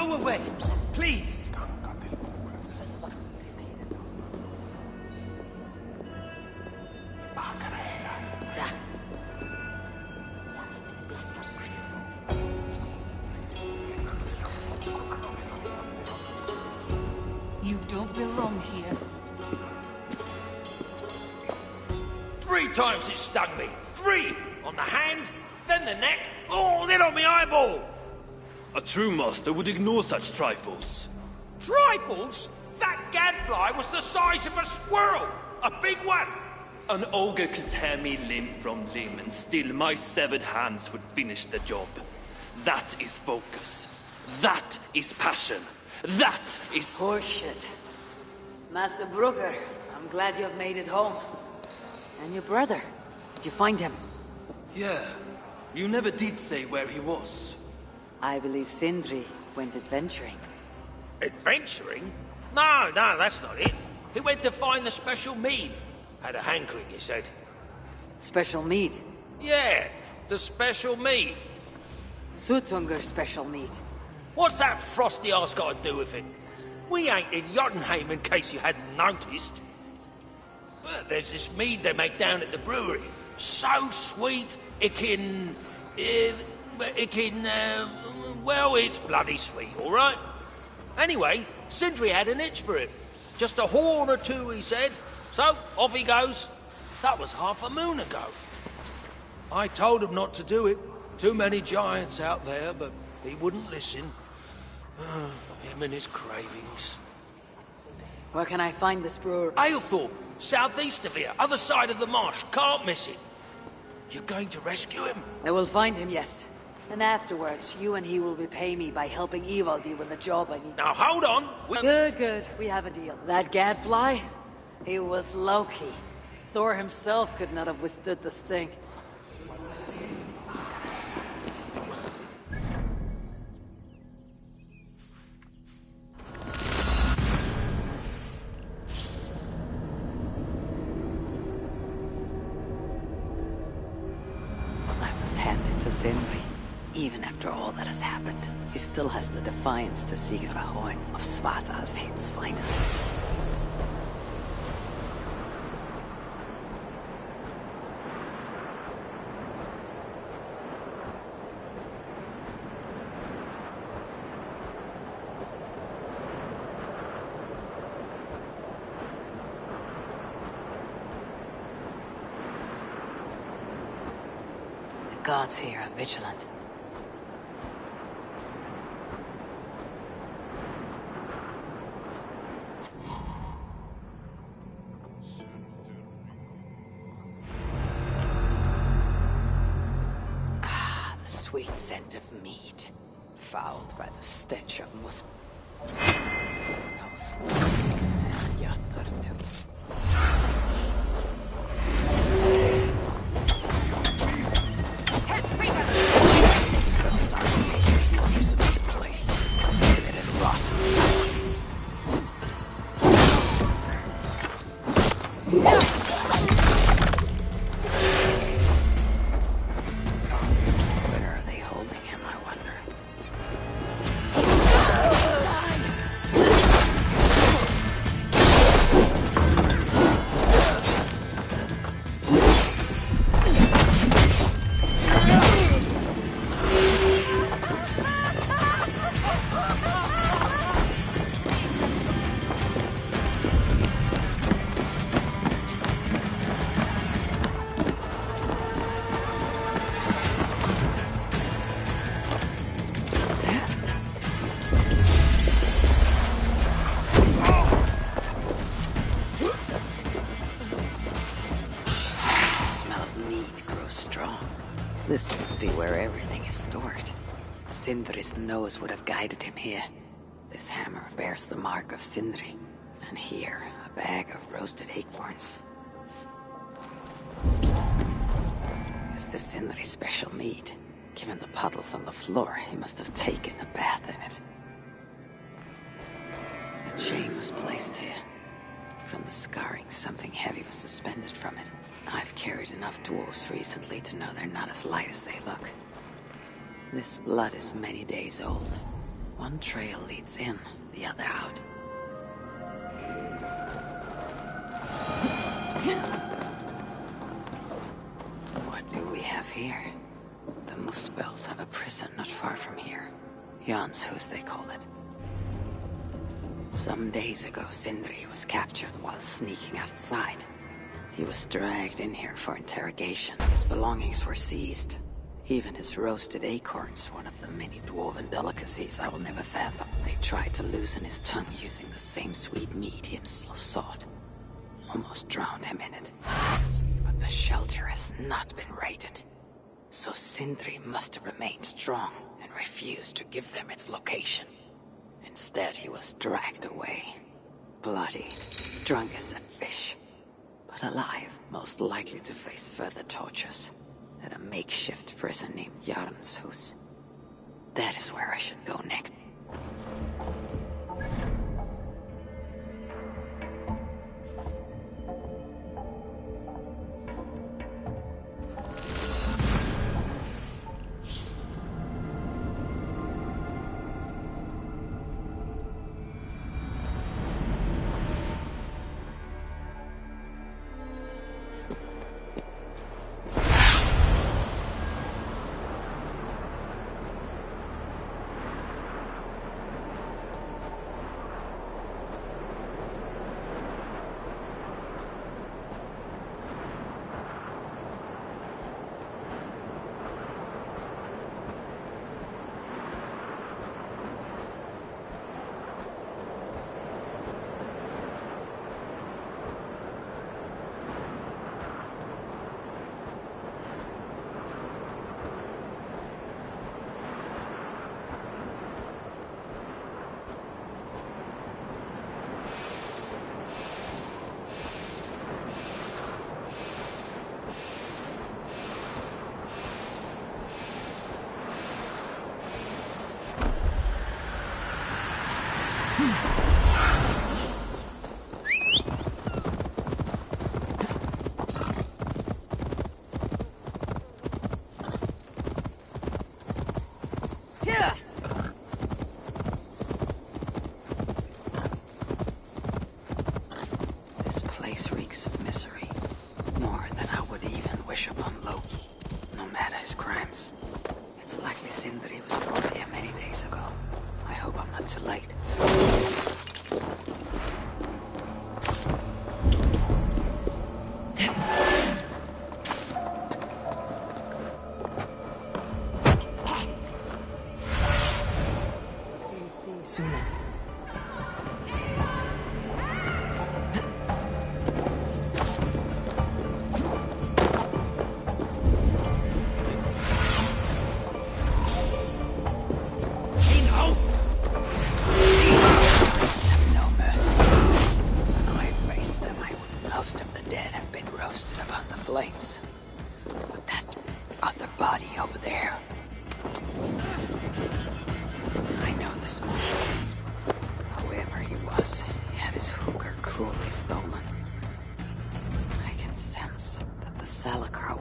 Go away, please. You don't belong here. 3 times it stung me. 3! On the hand, then the neck, oh, then on the eyeball! A true master would ignore such trifles. Trifles? That gadfly was the size of a squirrel! A big one! An ogre could tear me limb from limb, and still my severed hands would finish the job. That is focus. That is passion. That is... Horseshit. Master Brooker, I'm glad you've made it home. And your brother, did you find him? Yeah. You never did say where he was. I believe Sindri went adventuring. Adventuring? No, that's not it. He went to find the special mead. Had a hankering, he said. Special mead? Yeah, the special mead. Sutunger's special mead. What's that frosty arse got to do with it? We ain't in Jotunheim, in case you hadn't noticed. Well, there's this mead they make down at the brewery. So sweet, well, it's bloody sweet, all right? Anyway, Sindri had an itch for it. Just a horn or 2, he said. So, off he goes. That was half a moon ago. I told him not to do it. Too many giants out there, but he wouldn't listen. Him and his cravings. Where can I find this brewer? Ailthorpe, southeast of here, other side of the marsh. Can't miss it. You're going to rescue him? I will find him, yes. And afterwards, you and he will repay me by helping Ivaldi with the job I need. Now, hold on. Good. We have a deal. That gadfly? He was Loki. Thor himself could not have withstood the sting. I must hand it to Sindri. Even after all that has happened, he still has the defiance to seek out a horn of Svartalfheim's finest. The gods here are vigilant. Sweet scent of meat, fouled by the stench of musk. Spells are use of this place. Let it rot. This must be where everything is stored. Sindri's nose would have guided him here. This hammer bears the mark of Sindri. And here, a bag of roasted acorns. Is this Sindri's special mead? Given the puddles on the floor, he must have taken a bath in it. A chain was placed here. From the scarring, something heavy was suspended from it. I've carried enough dwarves recently to know they're not as light as they look. This blood is many days old. One trail leads in, the other out. What do we have here? The Muspels have a prison not far from here. Jan's Hus, they call it. Some days ago, Sindri was captured while sneaking outside. He was dragged in here for interrogation. His belongings were seized. Even his roasted acorns, one of the many dwarven delicacies I will never fathom. They tried to loosen his tongue using the same sweet meat he himself sought. Almost drowned him in it. But the shelter has not been raided. So Sindri must have remained strong and refused to give them its location. Instead, he was dragged away. Bloodied, drunk as a fish. But alive, most likely to face further tortures. At a makeshift prison named Jarn's Hus. That is where I should go next.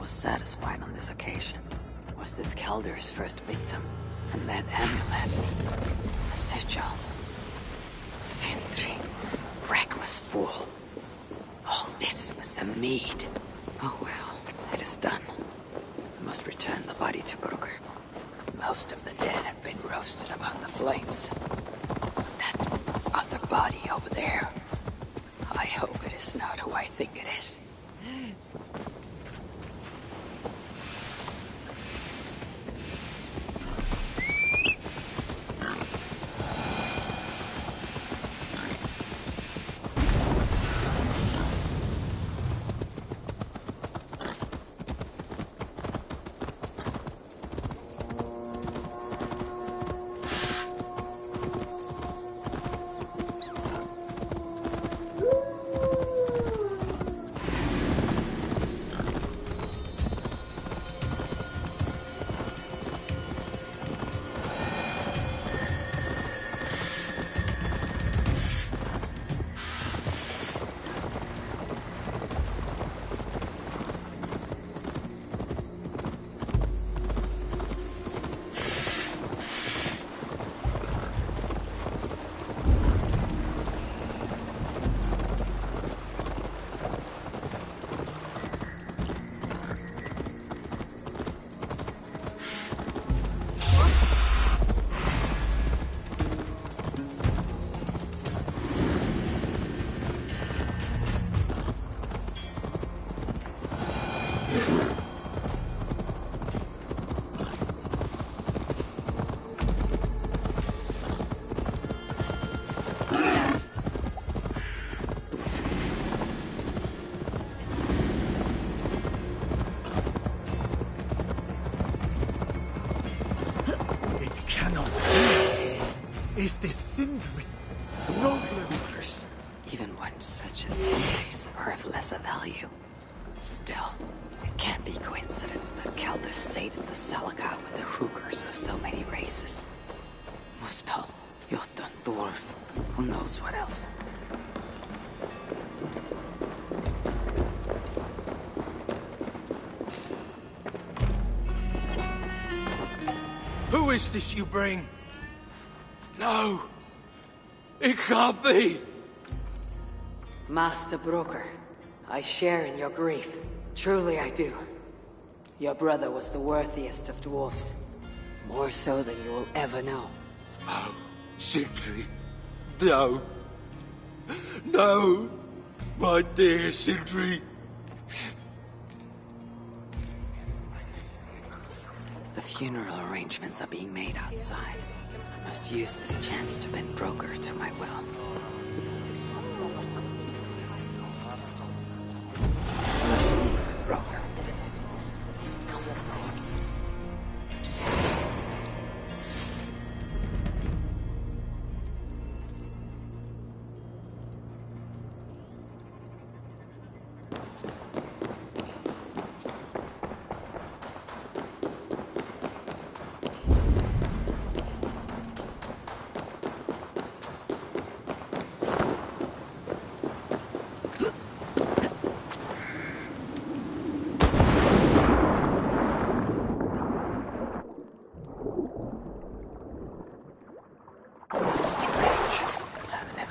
Satisfied on this occasion. Was this Kelder's first victim? And that amulet, the sigil. Sindri, reckless fool. All this was a mead. Oh well, it is done. I must return the body to Brugger. Most of the dead have been roasted upon the flames. That other body over there. I hope it is not who I think it is. Is this Sindri? Noble. Even ones such as Sindri's are of lesser value. Still, it can't be coincidence that Kelder sated the Salaka with the hookers of so many races. Muspel, Jotun, Dwarf, who knows what else. Who is this you bring? No! It can't be! Master Broker, I share in your grief. Truly I do. Your brother was the worthiest of dwarfs. More so than you will ever know. Oh, Sindri. No. No! My dear Sindri. The funeral arrangements are being made outside. I must use this chance to bend Broker to my will. Let's meet with Broker.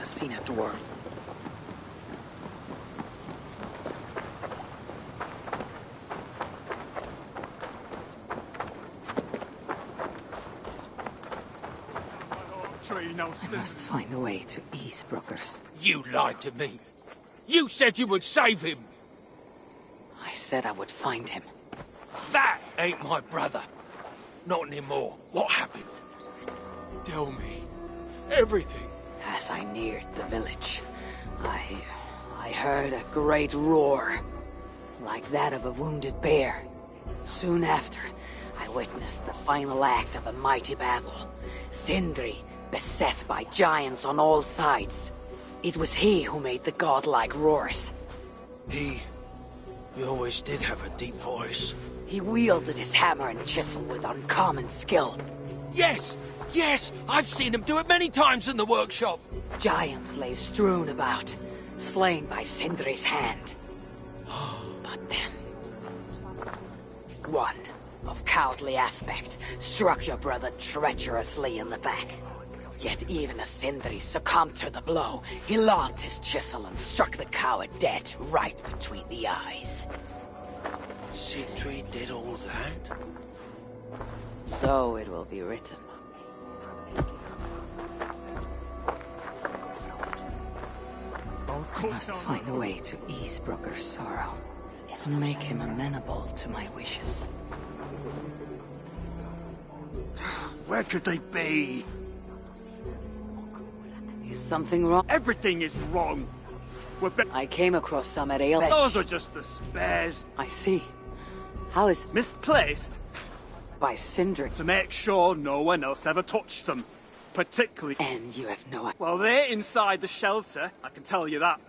Seen a dwarf. I must find a way to ease Brookers. You lied to me. You said you would save him. I said I would find him. That ain't my brother. Not anymore. What happened? Tell me. Everything. As I neared the village, I heard a great roar, like that of a wounded bear. Soon after, I witnessed the final act of a mighty battle. Sindri, beset by giants on all sides. It was he who made the godlike roars. He always did have a deep voice. He wielded his hammer and chisel with uncommon skill. Yes! Yes! I've seen him do it many times in the workshop! Giants lay strewn about, slain by Sindri's hand. But then... one, of cowardly aspect, struck your brother treacherously in the back. Yet even as Sindri succumbed to the blow, he lobbed his chisel and struck the coward dead right between the eyes. Sindri did all that? So it will be written. I must find a way to ease Brooker's sorrow and make him amenable to my wishes. Where could they be? Is something wrong? Everything is wrong. I came across some at Ale. Those are just the spares. I see. How is... Misplaced? By Sindri. To make sure no one else ever touched them. Particularly... And you have no idea. Well, they're inside the shelter, I can tell you that.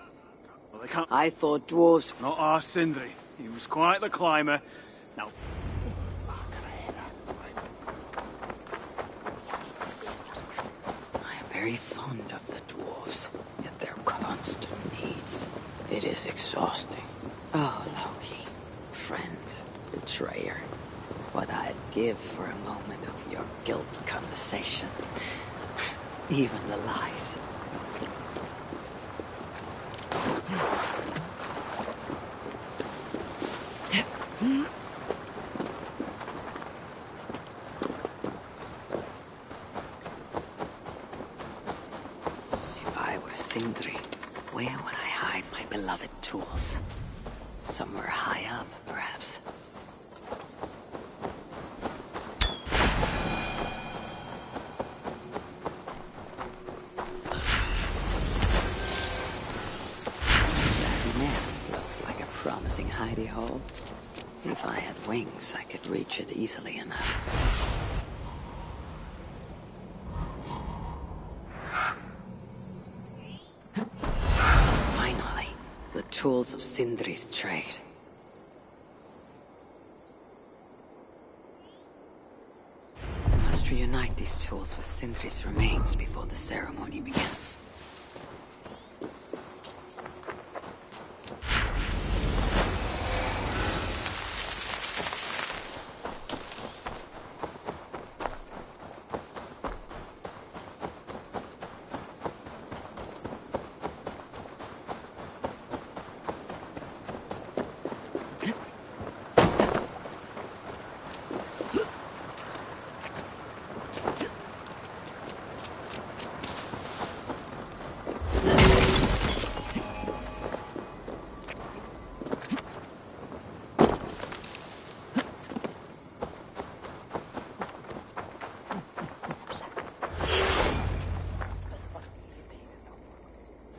Well, they can't... I thought dwarves... Not our Sindri. He was quite the climber. Now... I am very fond of the dwarves, yet their constant needs. It is exhausting. Oh, Loki. Friend. Betrayer. What I'd give for a moment of your guilt conversation. Even the lies. If I were Sindri, where would I hide my beloved tools? Somewhere high up, perhaps. Promising hidey hole. If I had wings, I could reach it easily enough. tools of Sindri's trade. I must reunite these tools with Sindri's remains before the ceremony begins.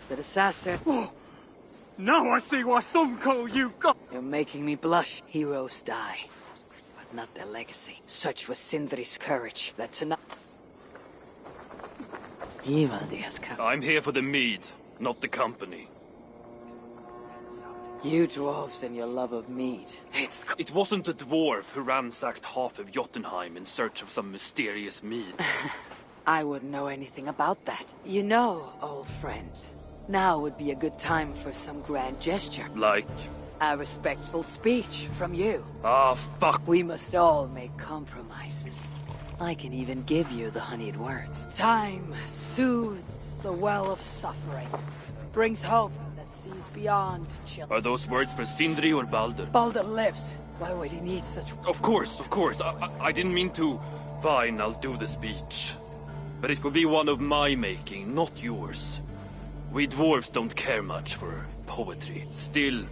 The disaster. Oh, now I see why some call you God. You're making me blush. Heroes die, but not their legacy. Such was Sindri's courage that tonight... Ivaldi has come. I'm here for the mead, not the company. You dwarves and your love of mead. It wasn't a dwarf who ransacked half of Jotunheim in search of some mysterious mead. I wouldn't know anything about that. You know, old friend, now would be a good time for some grand gesture. Like? A respectful speech from you. Ah, fuck. We must all make compromises. I can even give you the honeyed words. Time soothes the well of suffering, brings hope that sees beyond children. Are those words for Sindri or Baldur? Baldur lives. Why would he need such... Of course. I didn't mean to... Fine, I'll do the speech. But it will be one of my making, not yours. We dwarves don't care much for poetry. Still,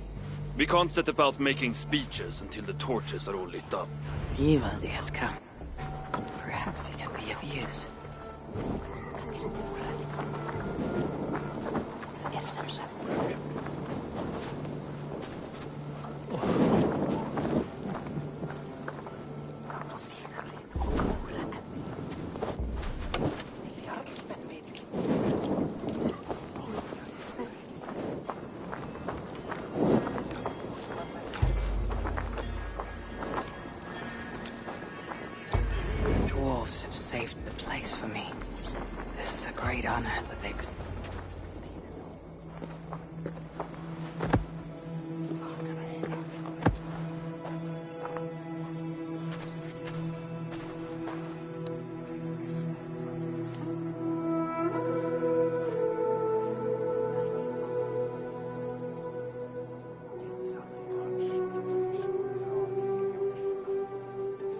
we can't set about making speeches until the torches are all lit up. Ivaldi has come. Perhaps he can be of use. Dwarves have saved the place for me. This is a great honor that they...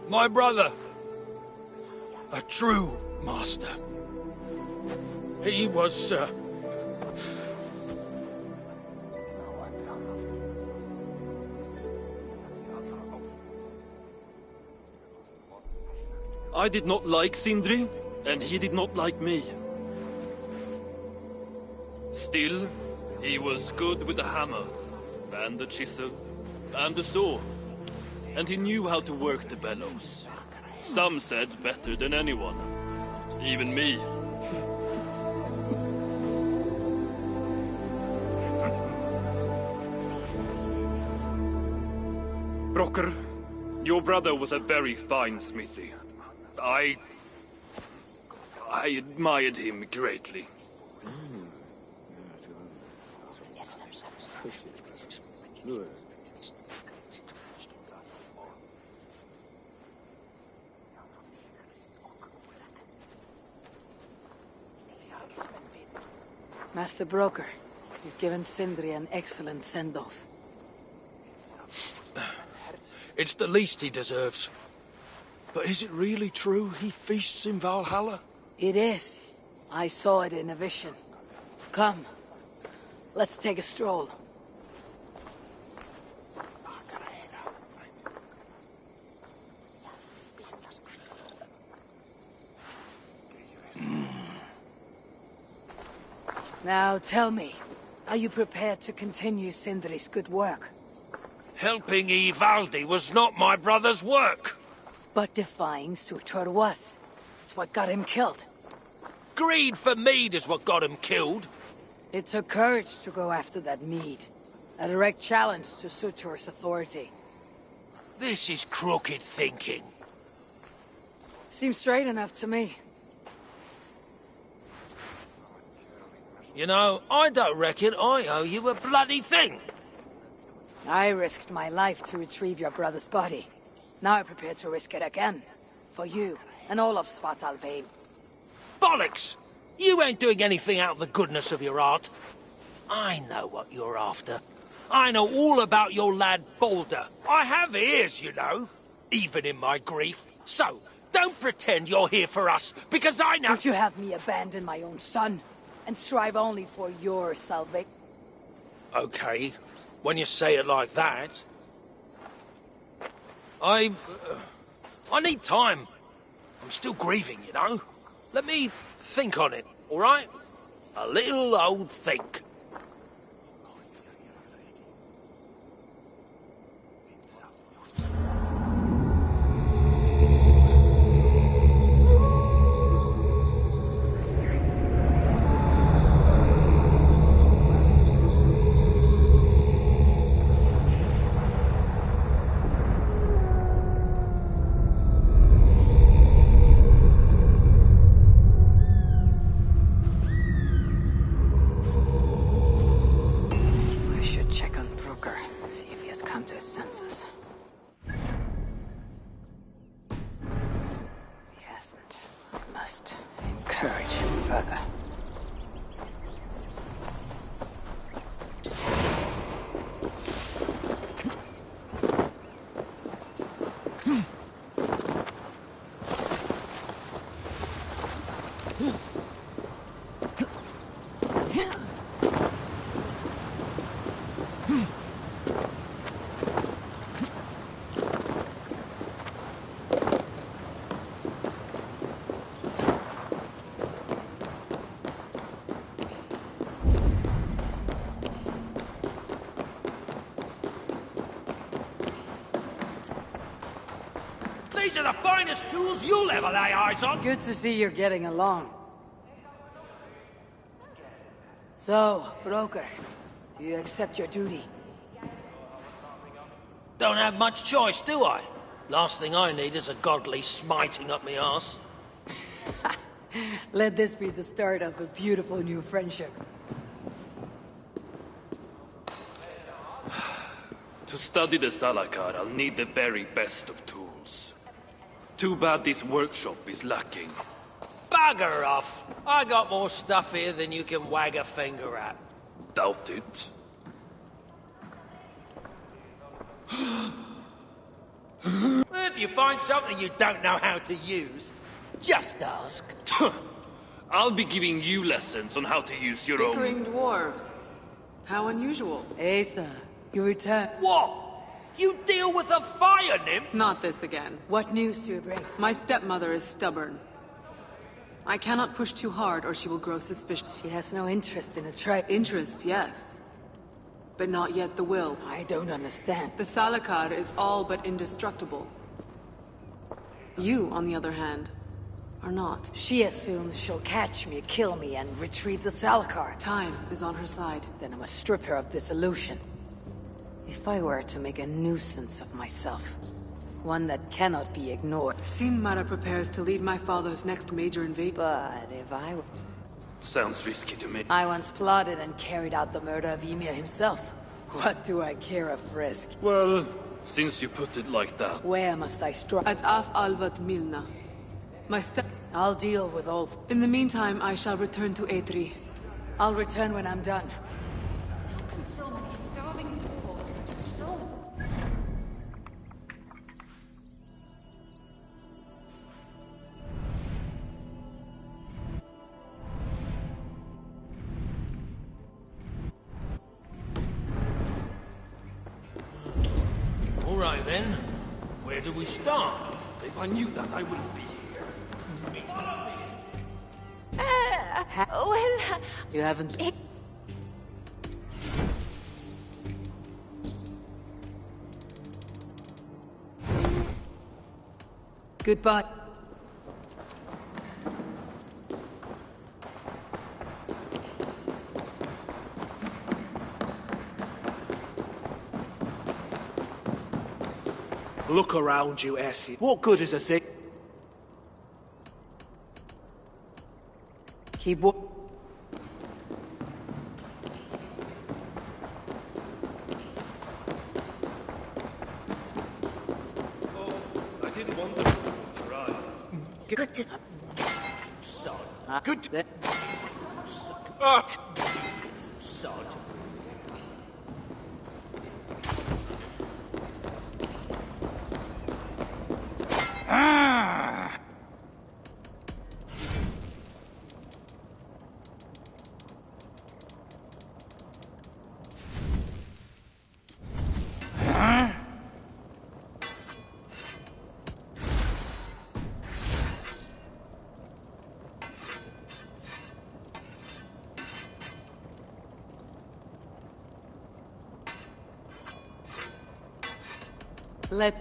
My brother. A true master. He was, I did not like Sindri, and he did not like me. Still, he was good with the hammer, and the chisel, and the saw. And he knew how to work the bellows. Some said better than anyone. Even me. Brocker, your brother was a very fine smithy. I admired him greatly. Master Broker, you've given Sindri an excellent send-off. it's the least he deserves. But is it really true he feasts in Valhalla? It is. I saw it in a vision. Come, let's take a stroll. Now tell me, are you prepared to continue Sindri's good work? Helping Ivaldi was not my brother's work. But defying Surtur was. It's what got him killed. Greed for mead is what got him killed. It took courage to go after that mead. A direct challenge to Sutur's authority. This is crooked thinking. Seems straight enough to me. You know, I don't reckon I owe you a bloody thing. I risked my life to retrieve your brother's body. Now I'm prepared to risk it again. For you, and all of Svartalfheim. Bollocks! You ain't doing anything out of the goodness of your heart. I know what you're after. I know all about your lad Balder. I have ears, you know, even in my grief. So, don't pretend you're here for us, because I know— Would you have me abandon my own son, and strive only for your salvation? Okay, when you say it like that. I need time. I'm still grieving, you know. Let me think on it, all right? A little old think. These are the finest tools you'll ever lay eyes on! Good to see you're getting along. So, broker, do you accept your duty? Don't have much choice, do I? Last thing I need is a godly smiting up me arse. Let this be the start of a beautiful new friendship. To study the Salakar, I'll need the very best of tools. Too bad this workshop is lacking. Bugger off! I got more stuff here than you can wag a finger at. Doubt it. If you find something you don't know how to use, just ask. I'll be giving you lessons on how to use your Bickering own... dwarves. How unusual. Asa, you return. What? You deal with a fire nymph? Not this again. What news do you bring? My stepmother is stubborn. I cannot push too hard or she will grow suspicious. She has no interest in a tribe. Interest, yes. But not yet the will. I don't understand. The Salakar is all but indestructible. You, on the other hand, are not. She assumes she'll catch me, kill me, and retrieve the Salakar. Time is on her side. Then I must strip her of this illusion. If I were to make a nuisance of myself, one that cannot be ignored. Sinmara prepares to lead my father's next major invasion. But if I were... Sounds risky to me. I once plotted and carried out the murder of Ymir himself. What do I care of risk? Well, since you put it like that... Where must I strike? At Af Alvat Milna. My step... I'll deal with all... In the meantime, I shall return to Eitri. I'll return when I'm done. All right then. Where do we start? If I knew that, I wouldn't be here. Well, You haven't... Goodbye. Look around you, Essie. What good is a thing? Keep I didn't want to try. good to... Good. Sod. Let...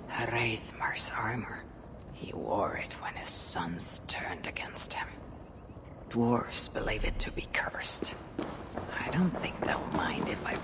Hraithmar's armor. He wore it when his sons turned against him. Dwarves believe it to be cursed. I don't think they'll mind if I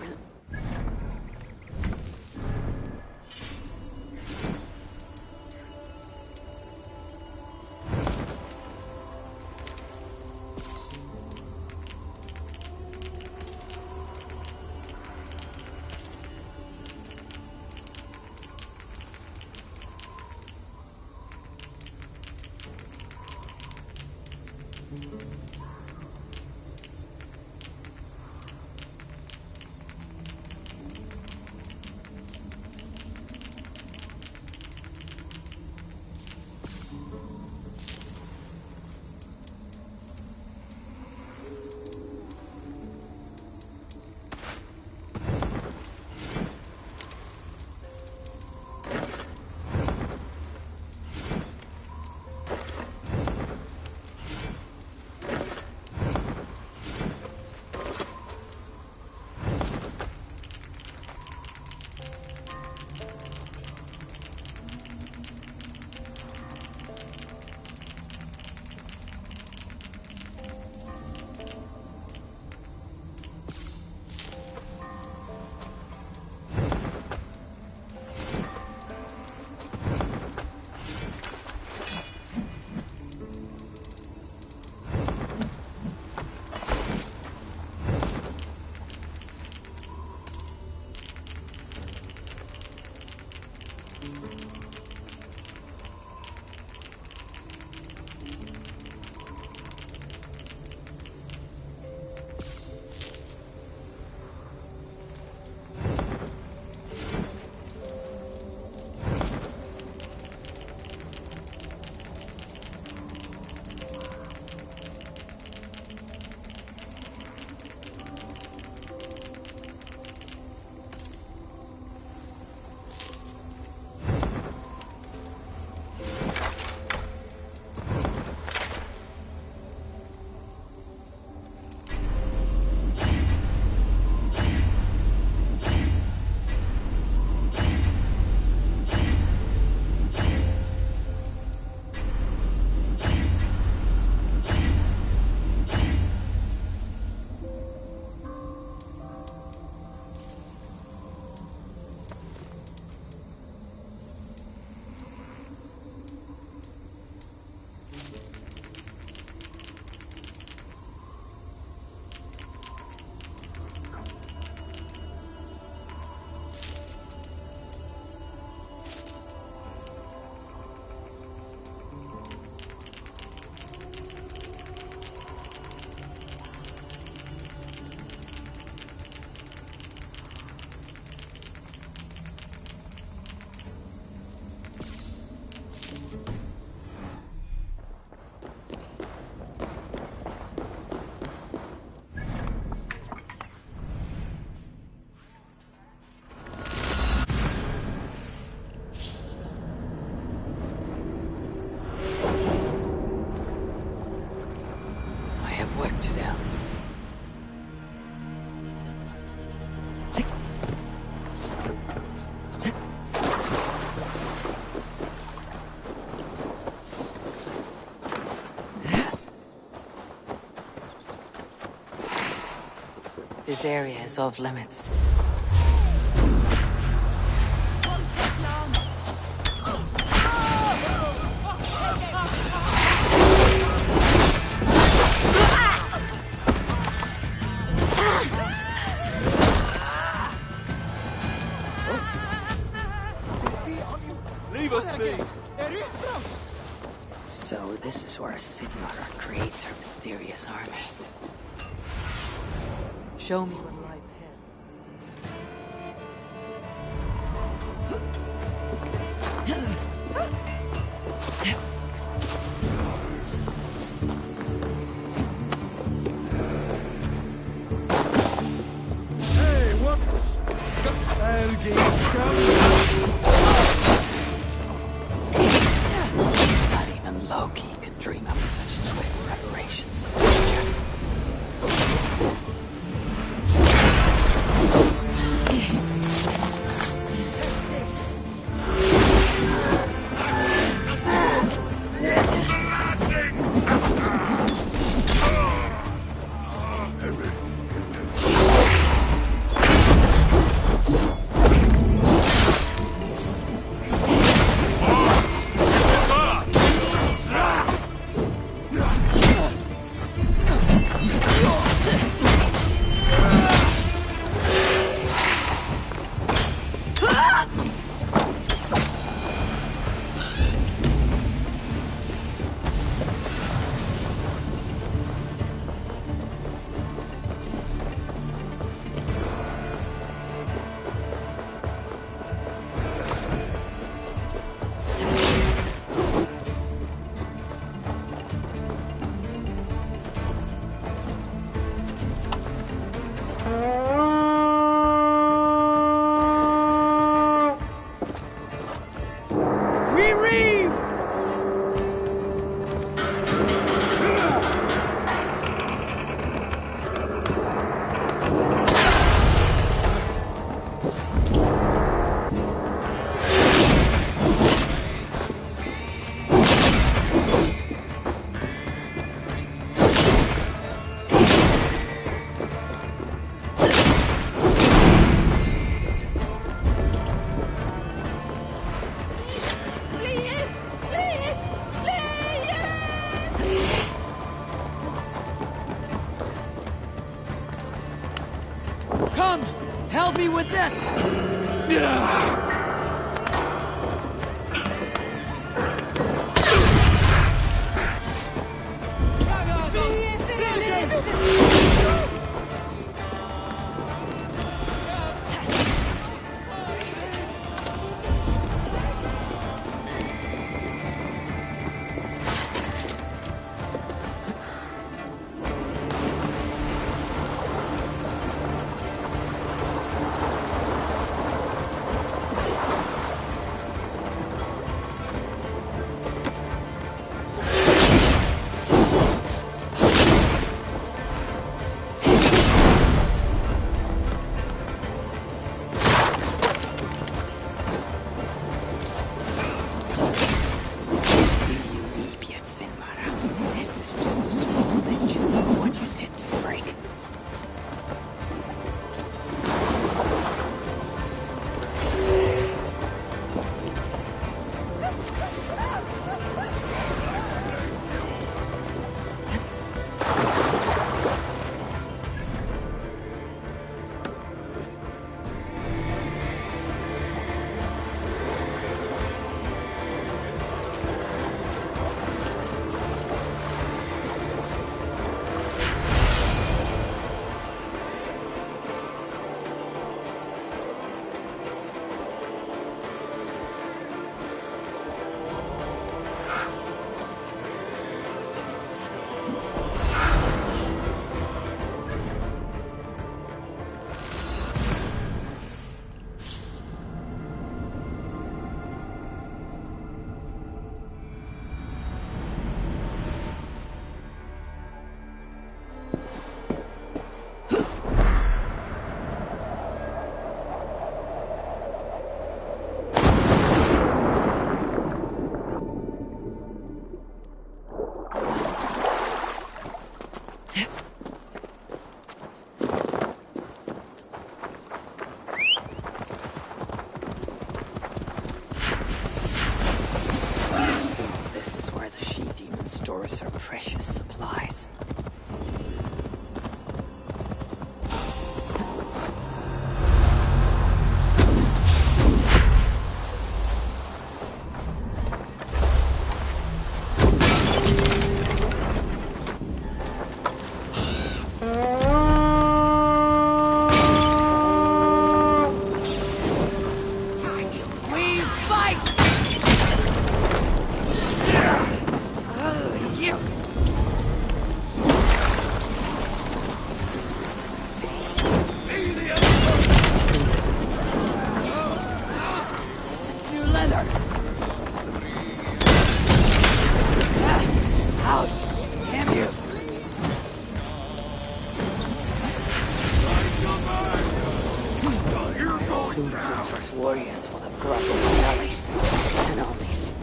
This area is off limits. Leave us be! So this is where Sigmar creates her mysterious army. Show me what lies ahead. Not even Loki could dream up such twisted aberrations of nature. Come! Help me with this!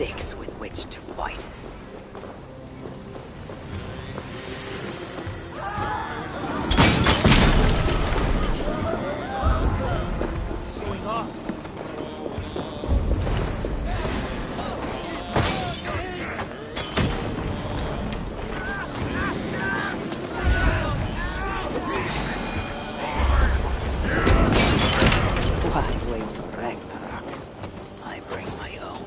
sticks with which to fight. Why wait for Ragnarok? I bring my own.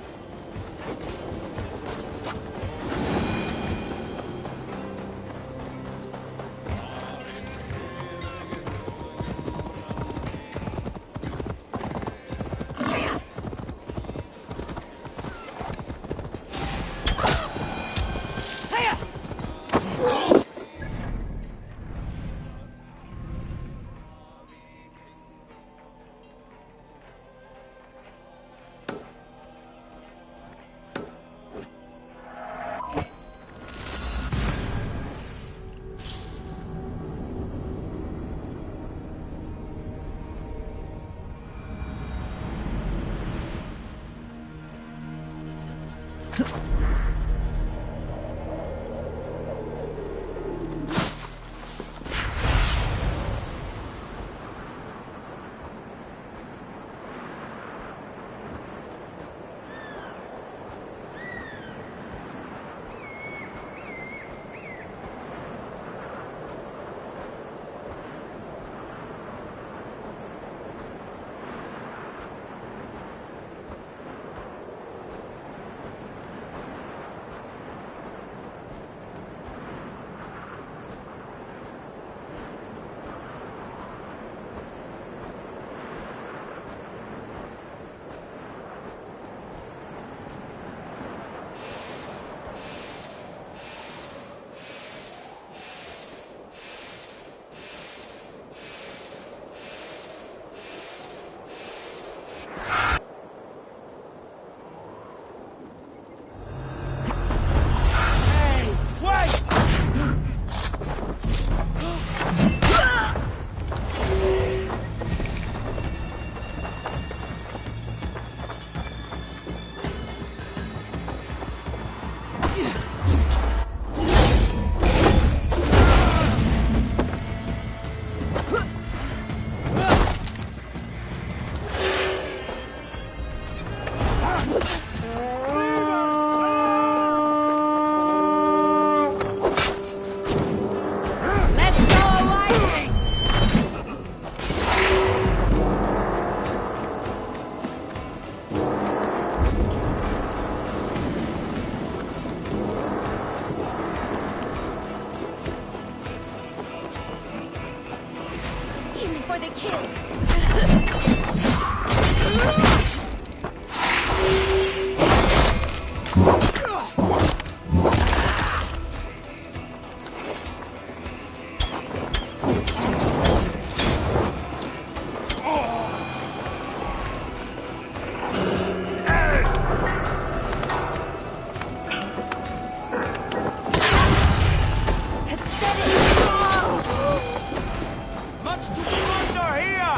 For the kill.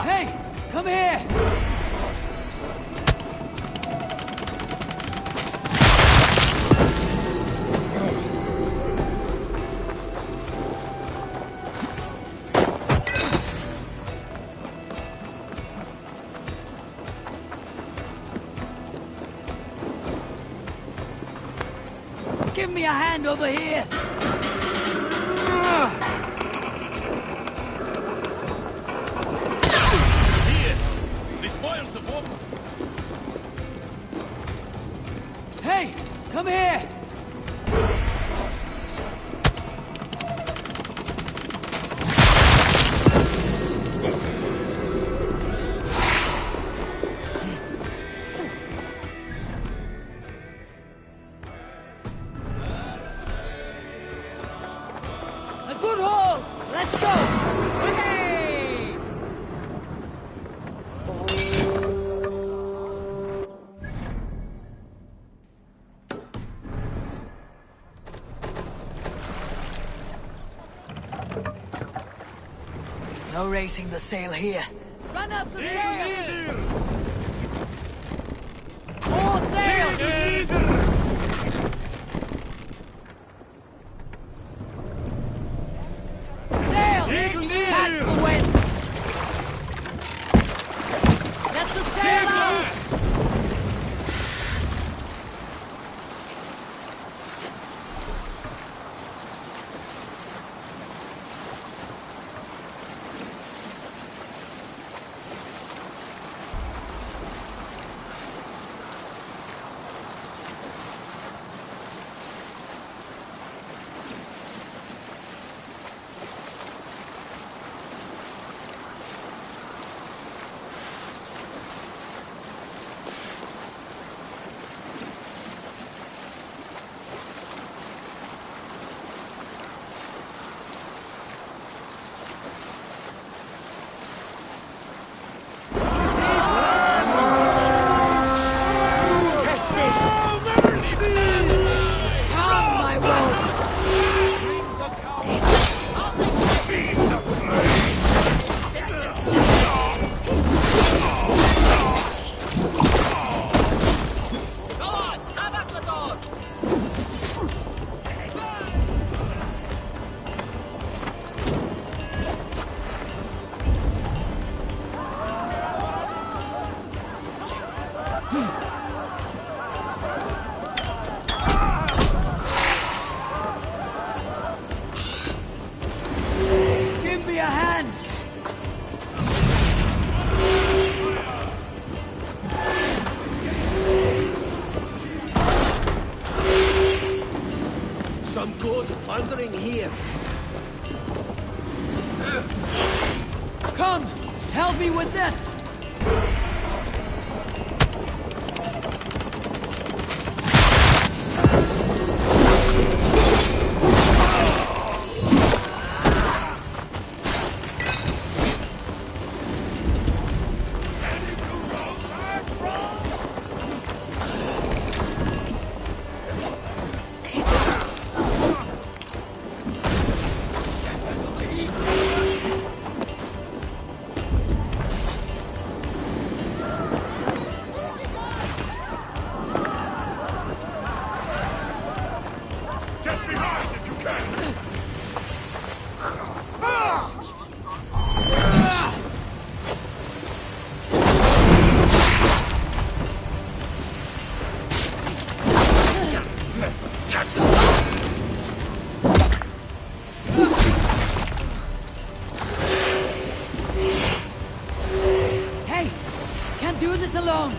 Hey, come here! Give me a hand over here! Hey, come here! A good haul! Let's go! Hey! No racing the sail here. Run up the sail! More sail! some good plundering here. Come! Help me with this! Hey! Can't do this alone!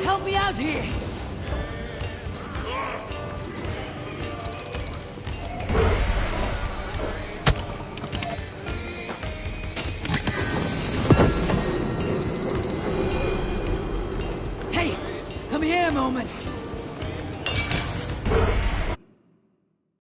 Help me out here! Hey! Come here a moment!